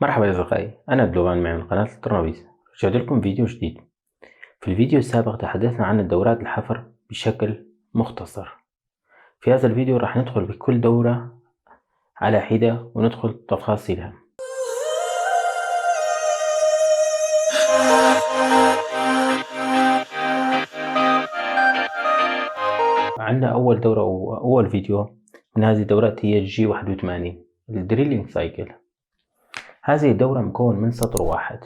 مرحبا يا أصدقائي، أنا بلوغان من قناة الترنوبيس. رجعت لكم فيديو جديد. في الفيديو السابق تحدثنا عن الدورات الحفر بشكل مختصر. في هذا الفيديو راح ندخل بكل دورة على حدة وندخل تفاصيلها. عندنا أول دورة أو أول فيديو من هذه الدورات هي G81 الدريلينج سايكل. هذه الدورة مكون من سطر واحد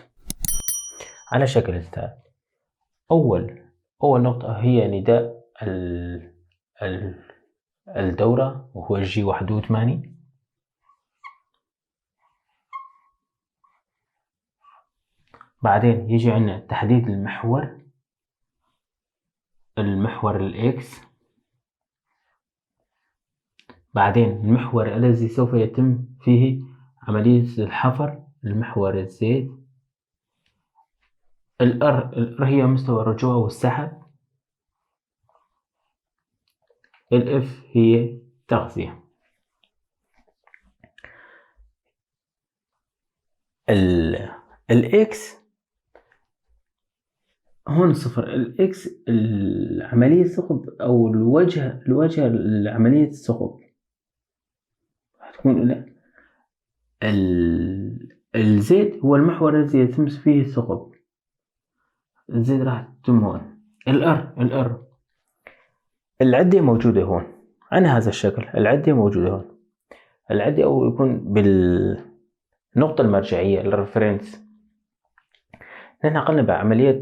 على شكل التالي. أول نقطة هي نداء الدورة وهو G81. بعدين يجي عندنا تحديد المحور الإكس. بعدين المحور الذي سوف يتم فيه عملية الحفر المحور الزد. الR هي مستوى الرجوع والسحب. الF هي تغذية. الإكس هون صفر. الإكس عملية الثقب أو الوجه لعملية الثقب هتكون لا. الزد هو المحور الذي يتم فيه الثقب. الزد راح تتم هون. الR العدة موجودة هون على هذا الشكل. العدة موجودة هون. العدة أو يكون بالنقطة المرجعية الريفرنس. نحن قلنا بعملية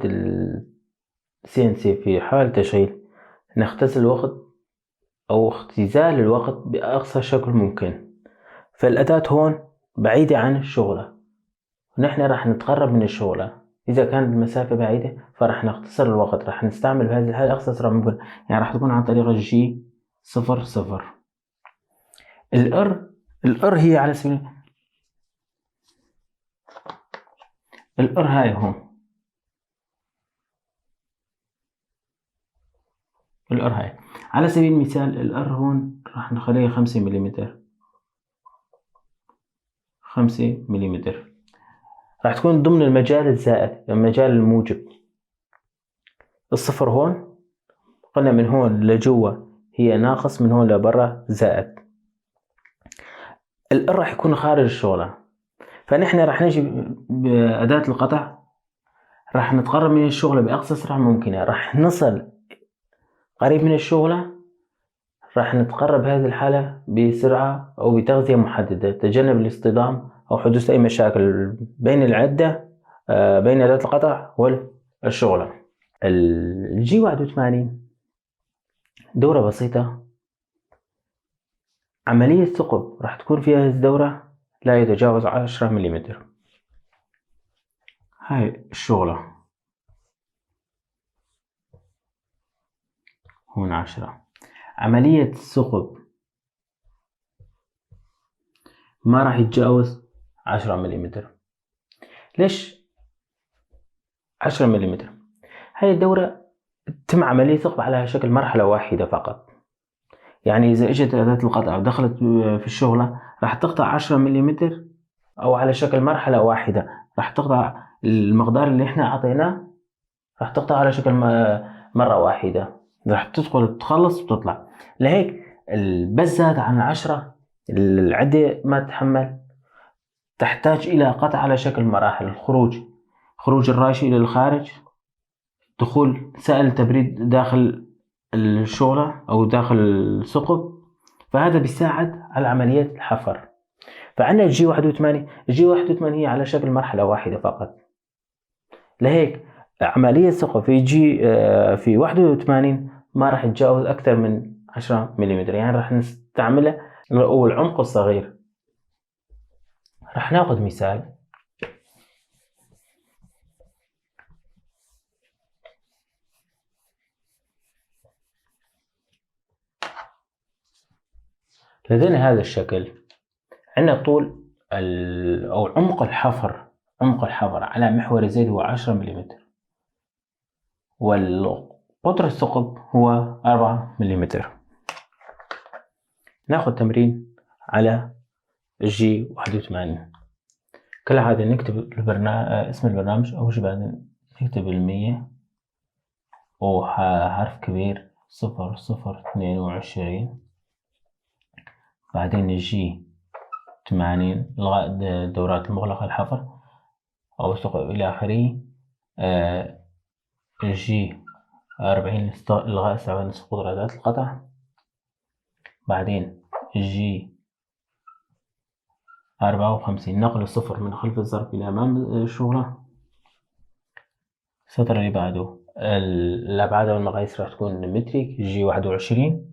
CNC في حال تشغيل نختزل الوقت أو اختزال الوقت بأقصى شكل ممكن. فالأداة هون بعيدة عن الشغلة ونحن راح نتقرب من الشغلة. إذا كانت المسافة بعيدة فراح نختصر الوقت. راح نستعمل بهذه الحالة أقصى سرعة ممكن، يعني راح تكون عن طريق G00. الR هي على سبيل الR هاي هون. الR هاي على سبيل المثال الR هون راح نخليها 5 ملم. 5 ملم راح تكون ضمن المجال الزائد، المجال الموجب. الصفر هون قلنا من هون لجوا هي ناقص، من هون لبرا زائد. الR راح يكون خارج الشغلة. فنحن راح نجي بأداة القطع، راح نتقرب من الشغلة بأقصى سرعة ممكنة. راح نصل قريب من الشغلة. راح نتقرب هذه الحالة بسرعة أو بتغذية محددة، تجنب الاصطدام أو حدوث أي مشاكل بين العدة بين أداة القطع والشغلة. G81 دورة بسيطة. عملية ثقب راح تكون فيها الدورة لا يتجاوز 10 ملم. هاي الشغلة هون 10. عملية الثقب ما راح يتجاوز 10 ملم. ليش 10 ملم؟ هاي الدورة تم عملية ثقب على شكل مرحلة واحدة فقط. يعني إذا إجت أداة القطع ودخلت في الشغلة راح تقطع 10 ملم أو على شكل مرحلة واحدة. راح تقطع المقدار اللي إحنا عطيناه، راح تقطع على شكل مرة واحدة. راح تدخل تخلص وتطلع. لهيك بس زاد عن 10 العدة ما تتحمل، تحتاج إلى قطع على شكل مراحل. خروج الراشي إلى الخارج، دخول سائل تبريد داخل الشغلة أو داخل الثقب. فهذا بيساعد على عملية الحفر. فعندنا G81 هي على شكل مرحلة واحدة فقط. لهيك عملية ثقب في 81 ما راح يتجاوز أكثر من 10 ملم، يعني راح نستعمله أو العمق الصغير. راح ناخذ مثال. لدينا هذا الشكل. عندنا طول أو عمق الحفر على محور زد هو 10 ملم، والقطر الثقب هو 4 ملم. ناخذ تمرين على G81. كالعادة نكتب اسم البرنامج. أول شي بعدين نكتب 100 وحرف كبير 0022. بعدين نجي 80 إلغاء الدورات المغلقة الحفر أو إلى آخره. نجي 40 إلغاء استعمال نسخ قدرة أداة القطع. بعدين نجي 54 نقل الصفر من خلف الظرف إلى أمام الشغلة. السطر اللي بعده الأبعاد والمقاييس راح تكون متريك. جي 21.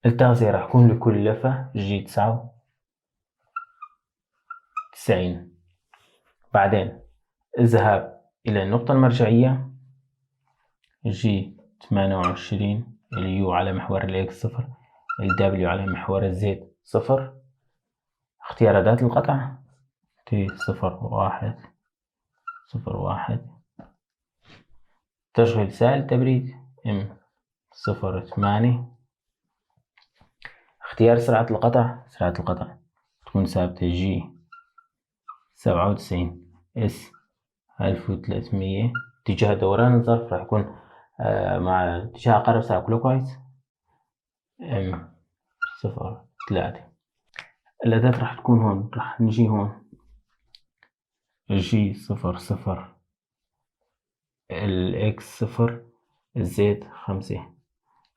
التغذية راح تكون لكل لفة جي 99. بعدين الذهاب إلى النقطة المرجعية جي 28. اليو على محور الإكس 0. الدبليو على محور الزد 0. اختيار أداة القطع تي 01 تشغيل سائل تبريد ام 08. اختيار سرعة القطع تكون ثابتة جي 97 اس 1300. اتجاه دوران الظرف راح يكون مع اتجاه عقارب ساعة كلوكوايز ام 03. الأداة راح تكون هون. راح نجي هون جي 00 الإكس 0 الزد 5.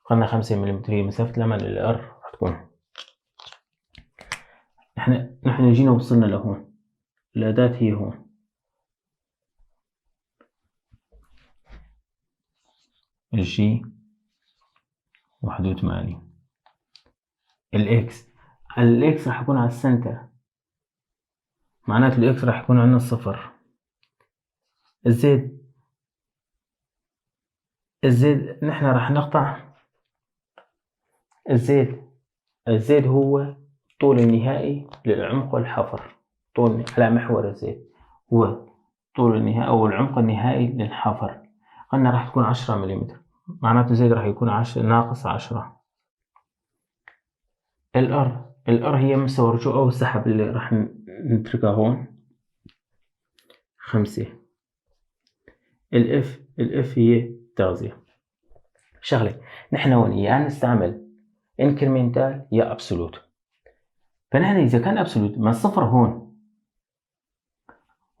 قلنا 5 ملم هي مسافة الأمل. الار راح تكون نحن جينا وصلنا لهون. الأداة هي هون. الجي 81. الإكس راح يكون على السنتر، معناته الإكس راح يكون عندنا الصفر. الزد نحن راح نقطع الزد هو طول النهائي للعمق والحفر. طول على محور الزد هو طول النهائي أو العمق النهائي للحفر. قلنا راح تكون 10 ملم، معناته زد راح يكون ناقص 10. الار هي مستوى الرجوع أو السحب اللي راح نتركها هون 5. الاف هي التغذية. شغلة نحن هون يا نستعمل انكريمنتال يا ابسولوت. فنحن إذا كان ابسولوت ما الصفر هون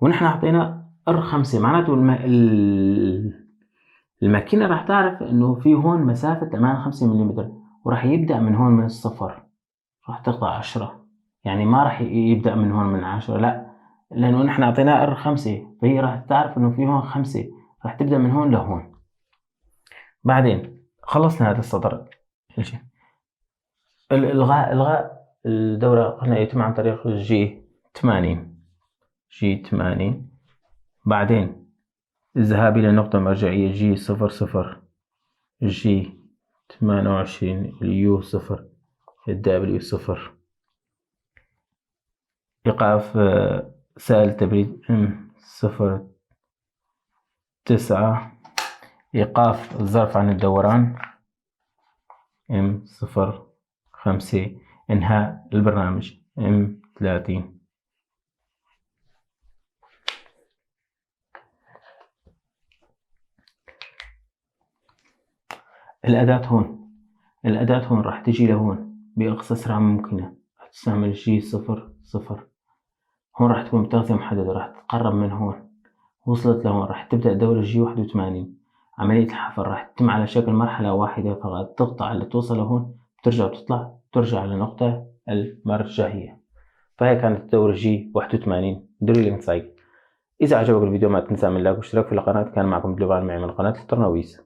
ونحن أعطينا R5، معناته الماكينة راح تعرف إنه في هون مسافة أمان 5 ملم وراح يبدأ من هون من الصفر. راح تقطع 10، يعني ما راح يبدأ من هون من 10، لا، لأنه نحن أعطيناه R5 فهي راح تعرف إنه في هون 5، راح تبدأ من هون لهون. بعدين خلصنا هذا السطر. إلغاء الدورة قلنا يتم عن طريق جي 80. بعدين الذهاب إلى النقطة المرجعية جي 00 جي 28 اليو 0 الدبليو 0. إيقاف سائل تبريد ام 09. إيقاف الظرف عن الدوران ام 05. إنهاء البرنامج ام 30. الأداة هون راح تجي لهون بأقصى سرعة ممكنة. راح تستعمل جي 00. هون راح تكون بتغذية محددة. راح تقرب من هون، وصلت لهون راح تبدأ دورة جي 81. عملية الحفر راح تتم على شكل مرحلة واحدة فقط. تقطع اللي توصل لهون بترجع وتطلع ترجع للنقطة المرجعية. فهي كانت الدورة جي 81 دريلينج سايكل. إذا عجبك الفيديو ما تنسى من لايك واشتراك في القناة. كان معكم دلوبان معي من قناة الترنويس.